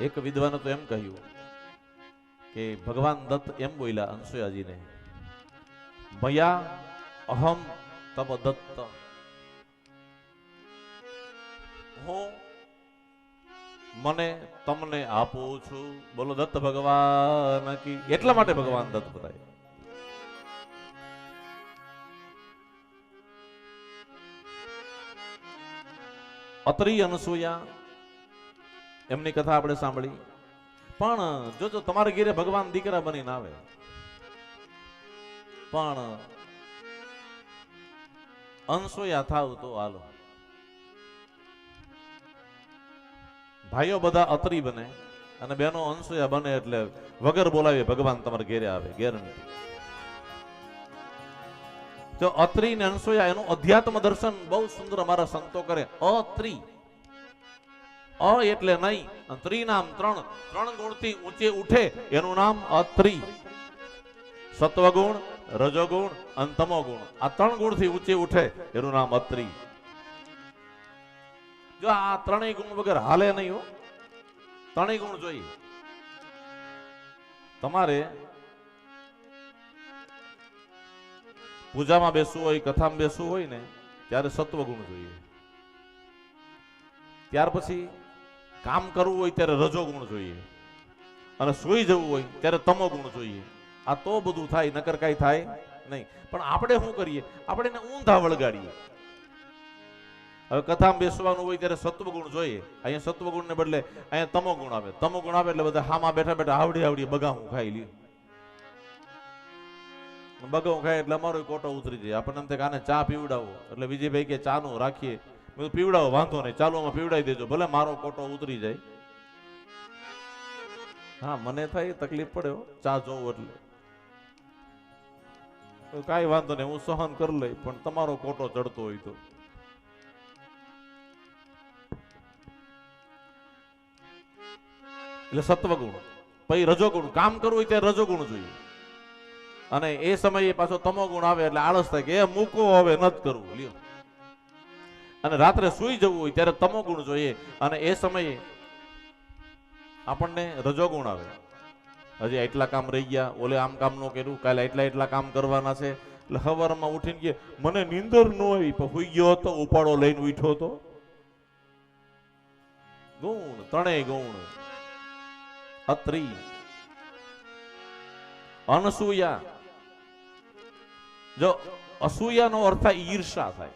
એક વિદ્વાને તો એમ કહ્યું કે ભગવાન દત્ત એમ બોલ્યા અનસુયાજીને, મયા અહમ તબ દત્ત, હું મને તમને આપું છું. બોલો દત્ત ભગવાન કી. એટલા માટે ભગવાન દત્ત બતાય. અત્રી અનસુયા એમની કથા આપણે સાંભળી. પણ જોજો તમારે ઘેરે ભગવાન દીકરા બનીને આવે, પણ અનસુયા થાવ તો હાલો. ભાઈઓ બધા અત્રી બને અને બહેનો અનસુયા બને એટલે વગર બોલાવીએ ભગવાન તમારે ઘેરે આવે, ગેરંટી. જો અત્રી ને અનસુયા એનું અધ્યાત્મ દર્શન બહુ સુંદર અમારા સંતો કરે. અત્રી, અ એટલે નહીં, ત્રી નામ ત્રણ, ત્રણ ગુણથી ઊંચે ઉઠે એનું નામ અત્રી. સત્વગુણ, રજોગુણ અને તમોગુણ, આ ત્રણ ગુણથી ઊંચે ઉઠે એનું નામ અત્રી. જો આ ત્રણેય ગુણ વગર હાલે નહીં હો, ત્રણેય ગુણ જોઈએ. તમારે પૂજામાં બેસવું હોય, કથામાં બેસવું હોય ને ત્યારે સત્વગુણ જોઈએ. ત્યાર પછી કામ કરવું હોય ત્યારે રજોગુણ જોઈએ, અને સૂઈ જવું હોય ત્યારે તમોગુણ જોઈએ. આ તો બધું થાય, નકર કાંઈ થાય નહીં. પણ આપણે શું કરીએ, આપણે એને ઊંધા વળગાડીએ. હવે કથામાં બેસવાનું હોય ત્યારે સત્વગુણ જોઈએ, અહીંયા સત્વગુણ ને બદલે અહીંયા તમોગુણ આવે. તમોગુણ આવે એટલે બધા હામાં બેઠા બેઠા આવડી આવડી બગાવું ખાઈ લ્યું. બગાવું ખાય એટલે અમારો કોટો ઉતરી જાય. આપણને એમ થાય કે આને ચા પીવડાવો, એટલે વિજયભાઈ કે ચા નું રાખીએ. પીવડાવો, વાંધો નહીં, ચાલો આમાં પીવડાવી દેજો, ભલે મારો કોટો ઉતરી જાય. હા, મને થાય તકલીફ પડે ચા જોવું એટલે કાંઈ વાંધો નહીં, હું સહન કરી લઈ, પણ તમારો કોટો ચડતો હોય તો. એટલે સત્વગુણ, પછી રજોગુણ. કામ કરવું હોય ત્યારે રજોગુણ જોઈએ, અને એ સમયે પાછો તમોગુણ આવે એટલે આળસ થાય કે એ મૂકો, હવે નથી કરવું, લ્યો. અને રાત્રે સુઈ જવું હોય ત્યારે તમોગુણ જોઈએ, અને એ સમયે આપણને રજોગુણ આવે. હજી એટલા કામ રહી ગયા, ઓલે આમ કામ ન કર્યું, કાલે એટલા કામ કરવાના છે, એટલે સવારમાં ઉઠીને કે મને નીંદર ન આવી, પણ સુઈ ગયો હતો, ઉપાડો લઈને ઉઠ્યો હતો. ગુણ, ત્રણેય ગુણ. અત્રી, અનસૂયા. જો અસૂયા નો અર્થ ઈર્ષા થાય.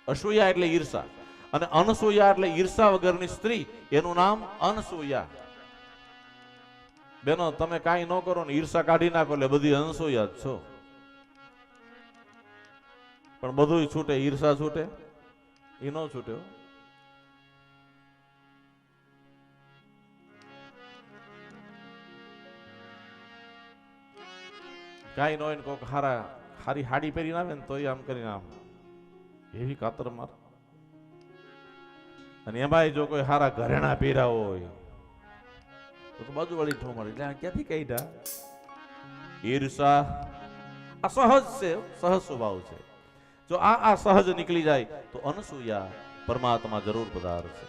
અસૂયા એટલે ઈર્ષા, અને અનસૂયા એટલે ઈર્ષા વગરની સ્ત્રી, એનું નામ અનસૂયા. બેનો તમે કાંઈ ન કરો ને ઈર્ષા કાઢી નાખો એટલે બધી અનસૂયા જ છો. પણ બધું છૂટે, ઈર્ષા છૂટે એ ન છૂટે. કાંઈ ન હોય ને કોઈક હારી હાડી પહેરીને આવે ને તો આમ કરીને આમ એવી કાતર માર. અને એમાંય જો કોઈ હારા ઘરેણા પહેર્યા હોય તો બાજુ વાળી ઠો મારી, એટલે ક્યાંથી કાઢ્યા? ઈર્ષા આ સહજ છે, સહજ સ્વભાવ છે. જો આ સહજ નીકળી જાય તો અનસૂયા પરમાત્મા જરૂર પધારશે.